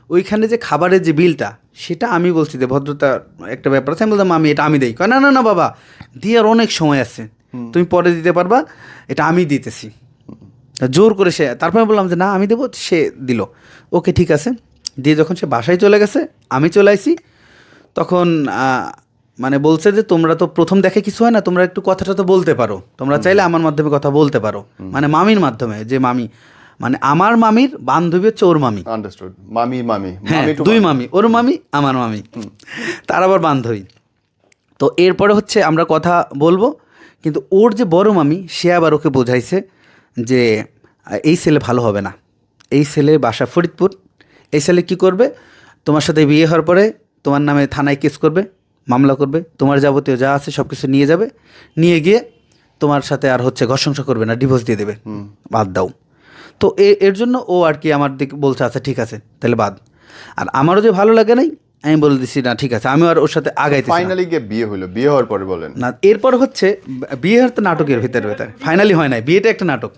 ওইখানে যে খাবারের যে বিলটা সেটা আমি বলছি যে ভদ্রতা একটা ব্যাপার আছে, আমি বললাম আমি এটা আমি দেই, কয় না না না বাবা দেওয়ার অনেক সময় আছে, তুমি পরে দিতে পারবা, এটা আমি দিতেছি। তা জোর করে সে, তারপরে বললাম যে না আমি দেবো, সে দিল, ওকে ঠিক আছে। দিয়ে যখন সে বাসায় চলে গেছে, আমি চলে আসি, তখন মানে বলছে যে তোমরা তো প্রথম দেখে কিছু হয় না, তোমরা একটু কথাটা তো বলতে পারো, তোমরা চাইলে আমার মাধ্যমে কথা বলতে পারো, মানে মামির মাধ্যমে, যে মামি মানে আমার মামির বান্ধবী হচ্ছে ওর মামি। আন্ডারস্টুড। মামি মামি হ্যাঁ, মামি টু দুই মামি, ওর মামি আমার মামি, তার আবার বান্ধবী। তো এরপরে হচ্ছে আমরা কথা বলবো, কিন্তু ওর যে বড় মামি সে আবার ওকে বোঝাইছে যে এই ছেলে ভালো হবে না, এই ছেলে বাসা ফরিদপুর, এই ছেলে কী করবে, তোমার সাথে বিয়ে হওয়ার পরে তোমার নামে থানায় কেস করবে, মামলা করবে, তোমার যাবতীয় যা আছে সব কিছু নিয়ে যাবে, নিয়ে গিয়ে তোমার সাথে আর হচ্ছে ঘর সংসার করবে না, ডিভোর্স দিয়ে দেবে, বাদ দাও। তো এর জন্য ও আর কি আমার দিকে বলছে আচ্ছা ঠিক আছে তাহলে বাদ। আর আমারও যে ভালো লাগে নাই, আমি বলে দিছি না ঠিক আছে, আমি আর ওর সাথে আগাইতেছি না। ফাইনালি গিয়ে বিয়ে হলো, বিয়ে হওয়ার পরে বলেন না এরপর হচ্ছে বিয়ে হওয়ার তো নাটকের ভিতরে ভিতরে ফাইনালি হয় নাই, বিয়েটা একটা নাটক।